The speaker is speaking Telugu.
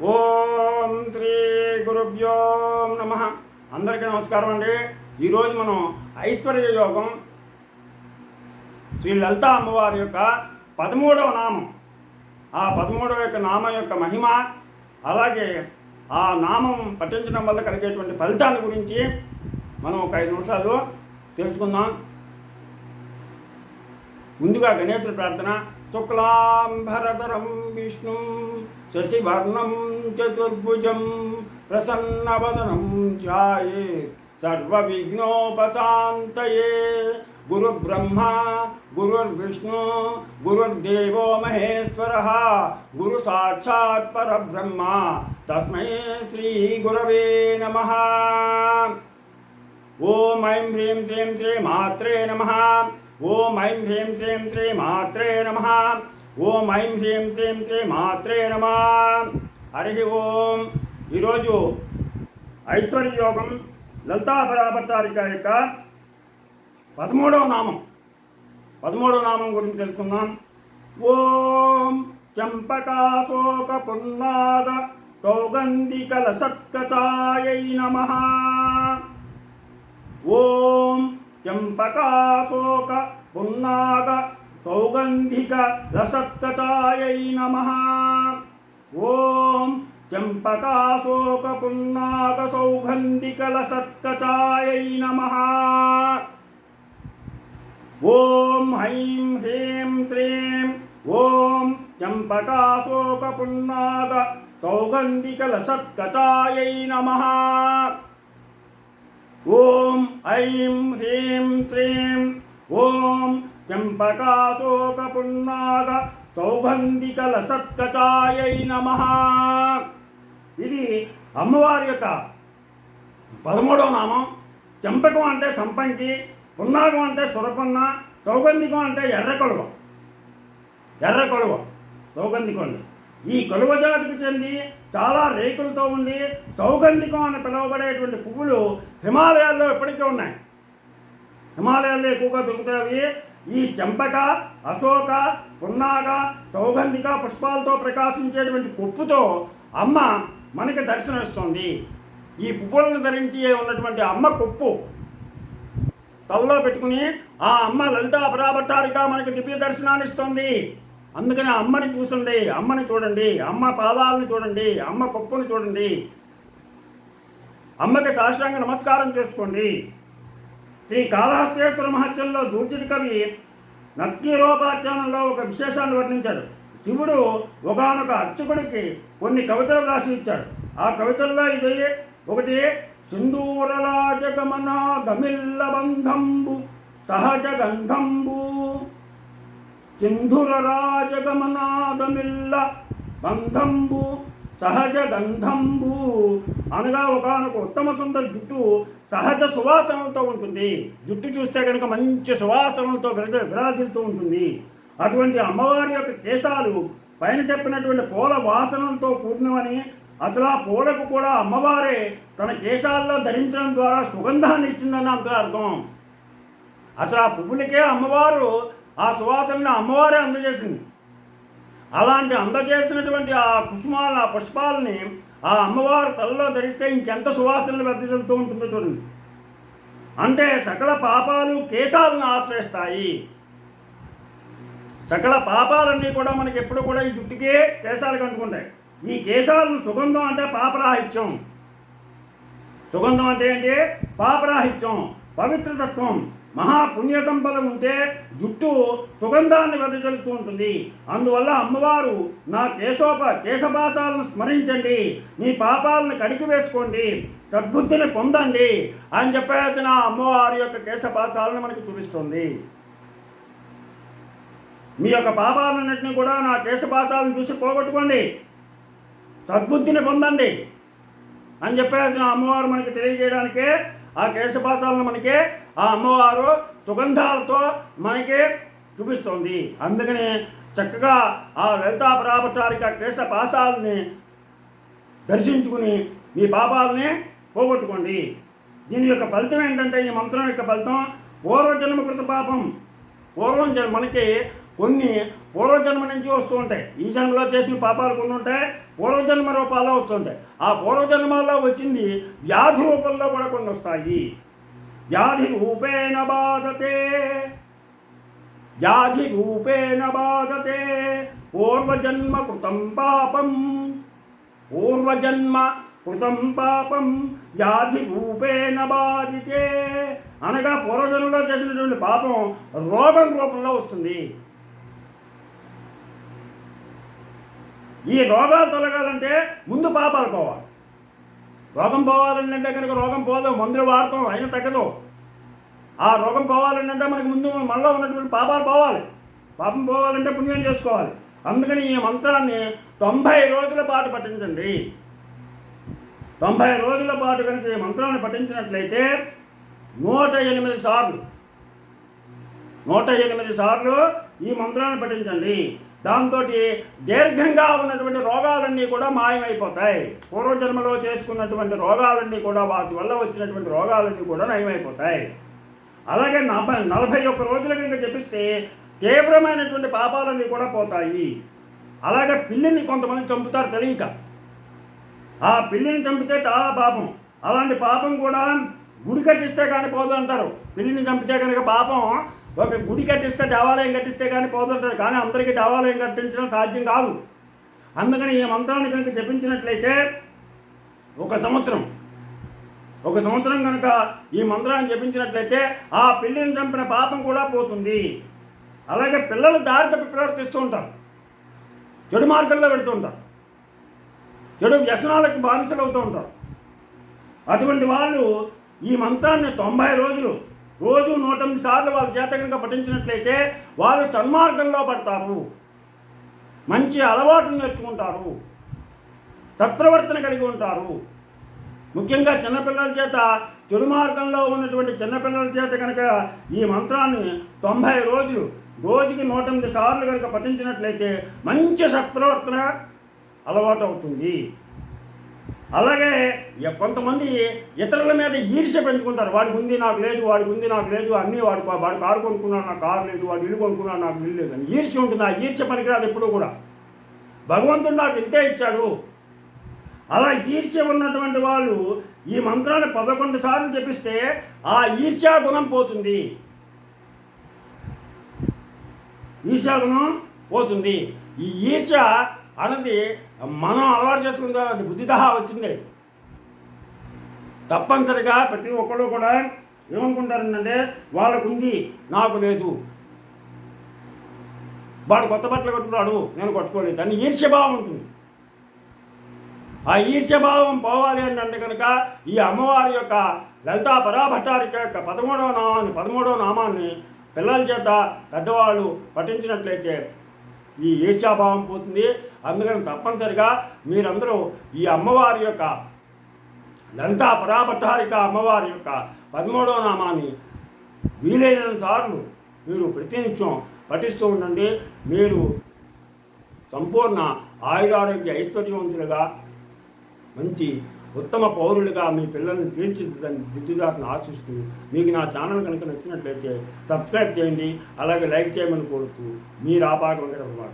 ఓం శ్రీ గురుభ్యో నమ. అందరికీ నమస్కారం అండి. ఈరోజు మనం ఐశ్వర్య యోగం శ్రీ లలితా అమ్మవారి యొక్క 13వ నామం, ఆ 13వ యొక్క నామం యొక్క మహిమ, అలాగే ఆ నామం పఠించడం వల్ల కలిగేటువంటి ఫలితాల గురించి మనం ఒక 5 నిమిషాలు తెలుసుకుందాం. ముందుగా గణేశుడి ప్రార్థన. శుక్లాంబరధరం విష్ణుం శశివర్ణం చతుర్భుజం ప్రసన్నవదనం ధ్యాయేత్ సర్వవిఘ్నోపశాంతయే. గురుబ్రహ్మ గురుర్విష్ణు గురుర్దేవో మహేశ్వరః గురు సాక్షాత్ పరబ్రహ్మ తస్మై శ్రీ గురవే నమః. ఓం ఐం హ్రీం శ్రీం శ్రీ మాత్రే నమః. ఓం ఐం హ్రీం శ్రీం శ్రీ మాత్రే నమః. ఓం ఐం హ్రీం శ్రీం శ్రీ మాత్రే నమః. హరి ఓం. ఈరోజు ఐశ్వర్య యోగం లలితా పరాభట్టారిక యొక్క 13వ నామం గురించి తెలుసుకుందాం. ఓం చంపకాశోక పున్నాద సౌగంధికల సత్కటాయై నమః. ఓం చంపకాశోక పున్నాద సౌగంధిక రసత్కటాయై నమః. ఓం చంపకాశోక పున్నాద సౌగంధిక రసత్కటాయై నమః. ఓం ఐం హ్రీం శ్రీం ఓం చంపకాశోక పున్నాద సౌగంధిక రసత్కటాయై నమః. ఓం ఐం హ్రీం శ్రీం ఓం చంపకాశోక పున్నాద సౌగంధిక రసత్కటాయై నమః. ఇది అమ్మవారి యొక్క 13వ నామం. చంపకం అంటే సంపంగి, పున్నాగం అంటే సురపన్న, సౌగంధికం అంటే ఎర్ర కలువ సౌగంధికం. ఈ కలువ జాతికి చెంది చాలా రేకులతో ఉండి సౌగంధికం అని పిలువబడేటువంటి పువ్వులు హిమాలయాల్లో ఇప్పటికే ఉన్నాయి. హిమాలయాల్లో ఎక్కువగా దొరుకుతాయి. ఈ చంపక, అశోక, పున్నాగ, సౌగంధిక పుష్పాలతో ప్రకాశించేటువంటి కొప్పుతో అమ్మ మనకి దర్శనమిస్తుంది. ఈ పువ్వులను ధరించి ఉన్నటువంటి అమ్మ కొప్పు తలలో పెట్టుకుని ఆ అమ్మ లలితా పరాభట్టారిక మనకి దివ్య దర్శనాన్ని ఇస్తుంది. అందుకని అమ్మని చూసండి, అమ్మని చూడండి, అమ్మ పాదాలను చూడండి, అమ్మ కొప్పును చూడండి, అమ్మకి సాష్టాంగ నమస్కారం చేసుకోండి. శ్రీ కాళహస్తేశ్వర మహత్యంలో దూర్జటి కవి నక్కీరోపాఖ్యానంలో ఒక విశేషాన్ని వర్ణించాడు. శివుడు ఒకానొక అర్చకుడికి కొన్ని కవితలు రాసి ఇచ్చాడు. ఆ కవితల్లో ఇది ఒకటి: సింధూరరాజగమన గమిల్ల బంధంబు సహజ గంధంబు. సింధురరాజగమనాదమిల్ల బంధంబు సహజ గంధంబు అనగా ఒకనొక ఉత్తమ సుందర జుట్టు సహజ సువాసనలతో ఉంటుంది. జుట్టు చూస్తే కనుక మంచి సువాసనలతో విరాజిల్తూ ఉంటుంది. అటువంటి అమ్మవారి యొక్క కేశాలు పైన చెప్పినటువంటి పూల వాసనలతో కూడినవని, అసలు ఆ పూలకు కూడా అమ్మవారే తన కేశాల్లో ధరించడం ద్వారా సుగంధాన్ని ఇచ్చిందని అంత అర్థం. అసలు ఆ పువ్వులకే అమ్మవారు ఆ సువాసనని అమ్మవారే అందజేసింది. అలాంటి అందజేసినటువంటి ఆ కుసుమాలను, ఆ పుష్పాలని ఆ అమ్మవారు తలలో ధరిస్తే ఇంకెంత సువాసనలు వెదజల్లుతూ ఉంటుందో చూడండి. అంటే సకల పాపాలు కేశాలను ఆశ్రయిస్తాయి. సకల పాపాలన్నీ కూడా మనకి ఎప్పుడు కూడా ఈ జుట్టుకే కేశాలు కంటుకుంటాయి. ఈ కేశాలను సుగంధం అంటే పాపరాహిత్యం. సుగంధం అంటే ఏంటి? పాపరాహిత్యం, పవిత్రతత్వం, మహాపుణ్య సంపద ఉంటే జుట్టు సుగంధాన్ని వెదజల్లుతూ ఉంటుంది. అందువల్ల అమ్మవారు నా కేశపాసాలను స్మరించండి, మీ పాపాలను కడిగి వేసుకోండి, సద్బుద్ధిని పొందండి అని చెప్పేసి నా అమ్మవారి యొక్క కేశపాసాలను మనకి చూపిస్తుంది. మీ యొక్క పాపాలన్నింటినీ కూడా నా కేశపాసాలను చూసి పోగొట్టుకోండి, సద్బుద్ధిని పొందండి అని చెప్పేసి నా అమ్మవారు మనకి తెలియజేయడానికే ఆ కేశపాసాలను మనకి ఆ అమ్మవారు సుగంధాలతో మనకి చూపిస్తుంది. అందుకని చక్కగా ఆ లలితా పరాభట్టారిక కేశపాసాలని దర్శించుకుని మీ పాపాలని పోగొట్టుకోండి. దీని యొక్క ఫలితం ఏంటంటే, ఈ మంత్రం యొక్క ఫలితం పూర్వజన్మకృత పాపం. మనకి కొన్ని పూర్వజన్మ నుంచి వస్తూ ఉంటాయి. ఈ జన్మలో చేసిన పాపాలు కొన్ని ఉంటాయి, పూర్వజన్మ రూపాల్లో వస్తుంటాయి. ఆ పూర్వజన్మల్లో వచ్చింది వ్యాధి రూపంలో కూడా కొన్ని వస్తాయి. వ్యాధి రూపేణ బాధతే, వ్యాధి రూపేణ బాధతే పూర్వజన్మ కృతం పాపం, పూర్వజన్మ కృతం పాపం వ్యాధి రూపేణ బాధితే. అనగా పూర్వజన్మలో చేసినటువంటి పాపం రోగం రూపంలో వస్తుంది. ఈ రోగాలు తొలగాలంటే ముందు పాపాలు పోవాలి. రోగం పోవాలంటే కనుక రోగం పోదు, మందులు వాడతాం అయినా తగ్గదు. ఆ రోగం పోవాలంటే మనకి ముందు మనలో ఉన్నటువంటి పాపాలు పోవాలి. పాపం పోవాలంటే పుణ్యం చేసుకోవాలి. అందుకని ఈ మంత్రాన్ని 90 రోజుల పాటు పఠించండి. 90 రోజుల పాటు కనుక ఈ మంత్రాన్ని పఠించినట్లయితే 108 సార్లు 108 సార్లు ఈ మంత్రాన్ని పఠించండి. దాంతో దీర్ఘంగా ఉన్నటువంటి రోగాలన్నీ కూడా మాయమైపోతాయి. పూర్వజన్మలో చేసుకున్నటువంటి రోగాలన్నీ కూడా వాటి వల్ల వచ్చినటువంటి రోగాలన్నీ కూడా నయమైపోతాయి. అలాగే 41 రోజుల కనుక చెప్పిస్తే తీవ్రమైనటువంటి పాపాలన్నీ కూడా పోతాయి. అలాగే పిల్లిని కొంతమంది చంపుతారు తెలియక. ఆ పిల్లిని చంపితే చాలా పాపం. అలాంటి పాపం కూడా గుడి కట్టిస్తే కానీ పోదు అంటారు. పిల్లిని చంపితే కనుక పాపం ఒక గుడి కట్టిస్తే, దేవాలయం కట్టిస్తే కానీ పోదు అంటారు. కానీ అందరికీ దేవాలయం కట్టించడం సాధ్యం కాదు. అందుకని ఈ మంత్రాన్ని కనుక జపించినట్లయితే ఒక సంవత్సరం కనుక ఈ మంత్రాన్ని జపించినట్లయితే ఆ పిల్లిని చంపిన పాపం కూడా పోతుంది. అలాగే పిల్లలు దారి తప్పి ప్రవర్తిస్తూ ఉంటారు, చెడు మార్గంలో పెడుతూ ఉంటారు, చెడు వ్యసనాలకు బానిసలు అవుతూ ఉంటారు. అటువంటి వాళ్ళు ఈ మంత్రాన్ని 90 రోజులు రోజు 108 సార్లు వాళ్ళ చేత కనుక పఠించినట్లయితే వాళ్ళు సన్మార్గంలో పడతారు, మంచి అలవాటును నేర్చుకుంటారు, సత్ప్రవర్తన కలిగి ఉంటారు. ముఖ్యంగా చిన్నపిల్లల చేత, చెడు మార్గంలో ఉన్నటువంటి చిన్నపిల్లల చేత కనుక ఈ మంత్రాన్ని 90 రోజులు రోజుకి 108 సార్లు కనుక పఠించినట్లయితే మంచి సత్ప్రవర్తన అలవాటు అవుతుంది. అలాగే కొంతమంది ఇతరుల మీద ఈర్ష్య పెంచుకుంటారు. వాడికి ఉంది నాకు లేదు, వాడికి ఉంది నాకు లేదు, అన్నీ వాడు కారు కొనుక్కున్నాడు నాకు కారు లేదు, వాడు ఇల్లు కొనుక్కున్నాడు నాకు ఇల్లు లేదు అని ఈర్ష్య ఉంటుంది. ఆ ఈర్ష్య పనికిరాదు ఎప్పుడు కూడా. భగవంతుడు నాకు ఇంతే ఇచ్చాడు. అలా ఈర్ష్య ఉన్నటువంటి వాళ్ళు ఈ మంత్రాన్ని 11 సార్లు జపిస్తే ఆ ఈర్ష్యా గుణం పోతుంది. ఈర్ష్యాగుణం పోతుంది. ఈ ఈర్ష్య అన్నది మనం అలవాటు చేసుకుందా, అది బుద్ధిదహ వచ్చింది. తప్పనిసరిగా ప్రతి ఒక్కళ్ళు కూడా ఏమనుకుంటారంటే వాళ్ళకు ఉంది నాకు లేదు, వాడు కొత్త బట్టలు కట్టుకున్నాడు నేను కట్టుకోలేదు అని ఈర్ష్యభావం ఉంటుంది. ఆ ఈర్ష్యభావం పోవాలి అంటే కనుక ఈ అమ్మవారి యొక్క లలితా పరాభట్టారిక యొక్క 13వ నామాన్ని పిల్లల చేత పెద్దవాళ్ళు పఠించినట్లయితే ఈ ఈర్ష్యాభావం పోతుంది. అందుకని తప్పనిసరిగా మీరందరూ ఈ అమ్మవారి యొక్క లలితా పరాభట్టారిక అమ్మవారి యొక్క 13వ నామాన్ని వీలైనంత సార్లు మీరు ప్రతినిత్యం పఠిస్తూ ఉండండి. మీరు సంపూర్ణ ఆయురారోగ్య ఐశ్వర్యవంతులుగా మంచి ఉత్తమ పౌరులుగా మీ పిల్లల్ని తీర్చిదిద్దుదారని ఆశిస్తూ మీకు నా ఛానల్ కనుక నచ్చినట్లయితే సబ్స్క్రైబ్ చేయండి. అలాగే లైక్ చేయమని కోరుతూ మీ రాపాక వెంకటరమణ.